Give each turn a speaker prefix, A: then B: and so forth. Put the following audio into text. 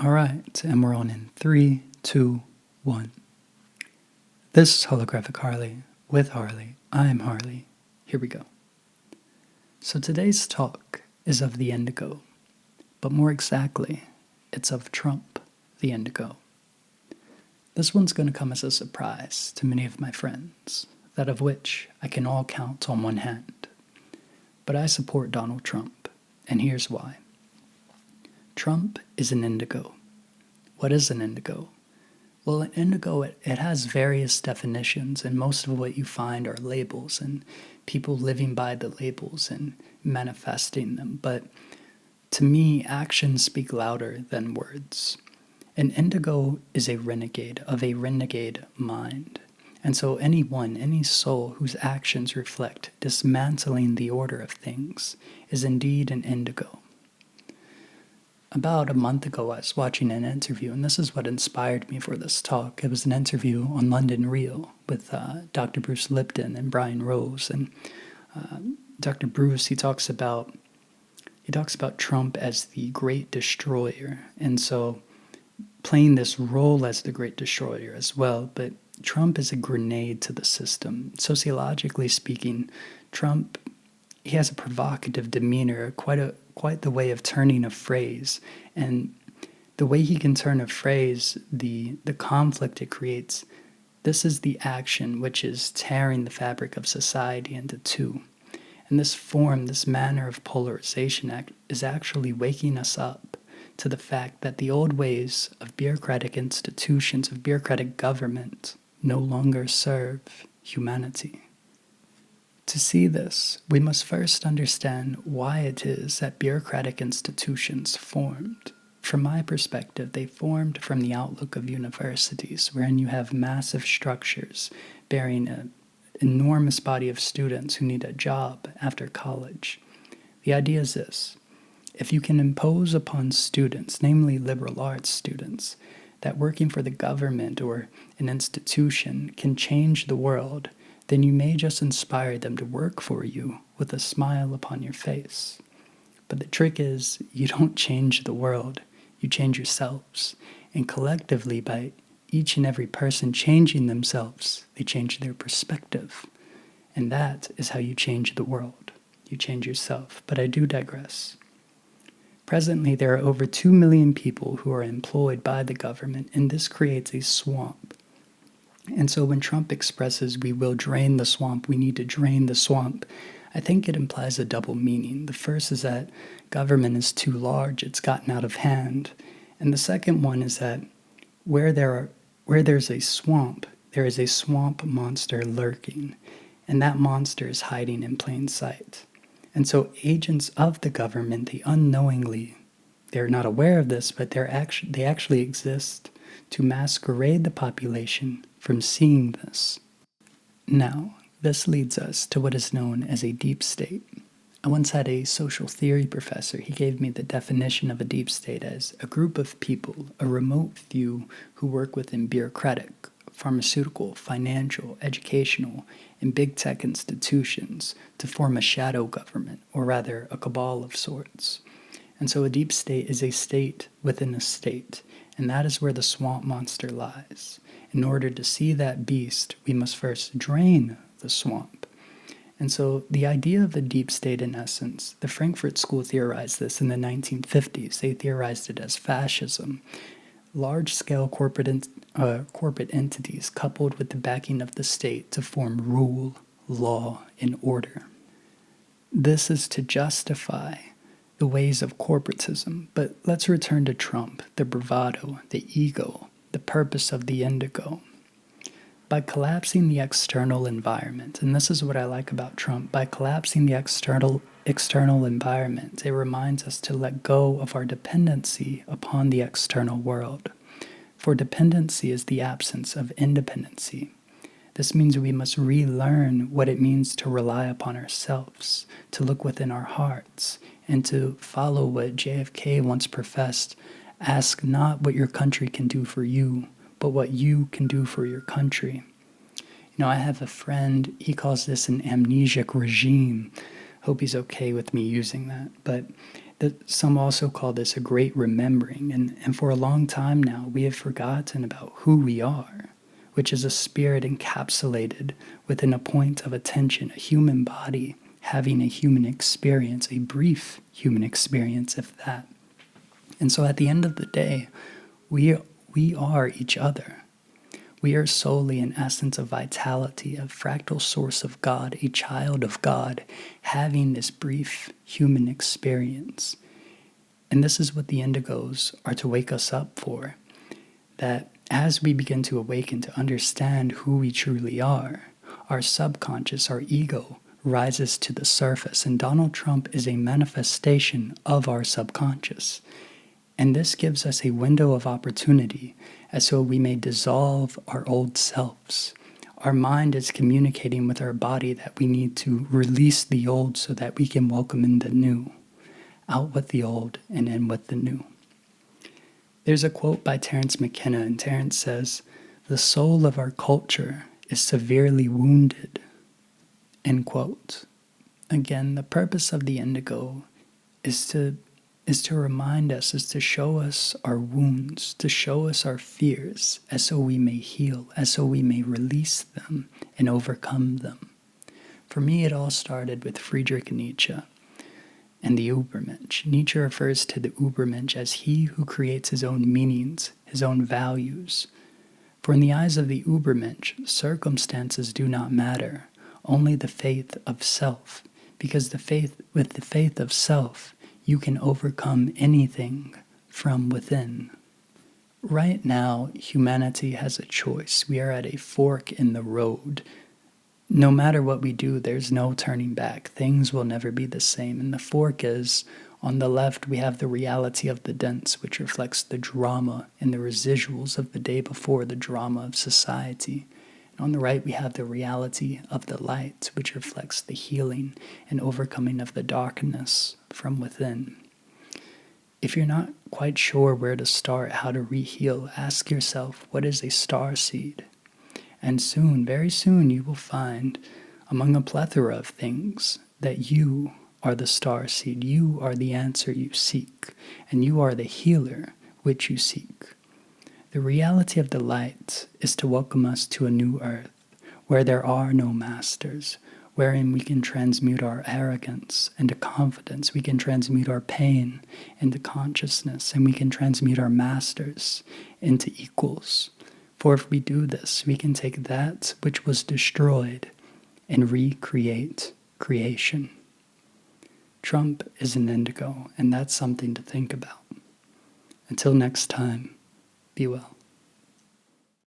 A: All right, and we're on in 3, 2, 1. This is Holographic Harley with Harley. I'm Harley. Here we go. So today's talk is of the Indigo, but more exactly, it's of Trump, the Indigo. This one's going to come as a surprise to many of my friends, that of which I can all count on one hand. But I support Donald Trump, and here's why. Trump is an indigo. What is an indigo? Well, an indigo, it has various definitions, and most of what you find are labels and people living by the labels and manifesting them. But to me, actions speak louder than words. An indigo is a renegade of a renegade mind. And so anyone, any soul whose actions reflect dismantling the order of things is indeed an indigo. About a month ago, I was watching an interview, and this is what inspired me for this talk. It was an interview on London Real with Dr. Bruce Lipton and Brian Rose. And Dr. Bruce, he talks about Trump as the great destroyer, and so playing this role as the great destroyer as well. But Trump is a grenade to the system. Sociologically speaking, Trump, he has a provocative demeanor, quite the way of turning a phrase. And the way he can turn a phrase, the conflict it creates, this is the action which is tearing the fabric of society into two. And this form, this manner of polarization is actually waking us up to the fact that the old ways of bureaucratic institutions, of bureaucratic government, no longer serve humanity. To see this, we must first understand why it is that bureaucratic institutions formed. From my perspective, they formed from the outlook of universities, wherein you have massive structures bearing an enormous body of students who need a job after college. The idea is this: if you can impose upon students, namely liberal arts students, that working for the government or an institution can change the world, then you may just inspire them to work for you with a smile upon your face. But the trick is, you don't change the world, you change yourselves. And collectively, by each and every person changing themselves, they change their perspective. And that is how you change the world. You change yourself. But I do digress. Presently, there are over 2 million people who are employed by the government, and this creates a swamp. And so when Trump expresses, we will drain the swamp, we need to drain the swamp, I think it implies a double meaning. The first is that government is too large, it's gotten out of hand. And the second one is that where there's a swamp, there is a swamp monster lurking. And that monster is hiding in plain sight. And so agents of the government, they unknowingly, they're not aware of this, but they actually exist to masquerade the population from seeing this. Now, this leads us to what is known as a deep state. I once had a social theory professor. He gave me the definition of a deep state as a group of people, a remote few who work within bureaucratic, pharmaceutical, financial, educational, and big tech institutions to form a shadow government, or rather a cabal of sorts. And so a deep state is a state within a state, and that is where the swamp monster lies. In order to see that beast, we must first drain the swamp. And so the idea of a deep state, in essence, the Frankfurt School theorized this in the 1950s. They theorized it as fascism. Large-scale corporate entities coupled with the backing of the state to form rule, law, and order. This is to justify the ways of corporatism. But let's return to Trump, the bravado, the ego, the purpose of the indigo. By collapsing the external environment, and this is what I like about Trump, by collapsing the external environment, it reminds us to let go of our dependency upon the external world. For dependency is the absence of independency. This means we must relearn what it means to rely upon ourselves, to look within our hearts, and to follow what JFK once professed: ask not what your country can do for you, but what you can do for your country. I have a friend, he calls this an amnesiac regime. Hope he's okay with me using that. But That some also call this a great remembering, and for a long time now we have forgotten about who we are, which is a spirit encapsulated within a point of attention, a human body having a human experience, a brief human experience, if that. And so at the end of the day, we are each other. We are solely an essence of vitality, a fractal source of God, a child of God, having this brief human experience. And this is what the indigos are to wake us up for, that as we begin to awaken to understand who we truly are, our subconscious, our ego, rises to the surface. And Donald Trump is a manifestation of our subconscious. And this gives us a window of opportunity as so we may dissolve our old selves. Our mind is communicating with our body that we need to release the old so that we can welcome in the new. Out with the old and in with the new. There's a quote by Terence McKenna, and Terence says, "The soul of our culture is severely wounded." End quote. Again, the purpose of the indigo is to remind us, is to show us our wounds, to show us our fears, as so we may heal, as so we may release them and overcome them. For me, it all started with Friedrich Nietzsche and the Ubermensch. Nietzsche refers to the Ubermensch as he who creates his own meanings, his own values. For in the eyes of the Ubermensch, circumstances do not matter, only the faith of self, because with the faith of self, you can overcome anything from within. Right now, humanity has a choice. We are at a fork in the road. No matter what we do, there's no turning back. Things will never be the same. And the fork is, on the left, we have the reality of the dense, which reflects the drama and the residuals of the day before, the drama of society. On the right, we have the reality of the light, which reflects the healing and overcoming of the darkness from within. If you're not quite sure where to start, how to re-heal, ask yourself, what is a star seed? And soon, very soon, you will find, among a plethora of things, that you are the star seed. You are the answer you seek, and you are the healer which you seek. The reality of the light is to welcome us to a new earth, where there are no masters, wherein we can transmute our arrogance into confidence, we can transmute our pain into consciousness, and we can transmute our masters into equals. For if we do this, we can take that which was destroyed and recreate creation. Trump is an indigo, and that's something to think about. Until next time, be well.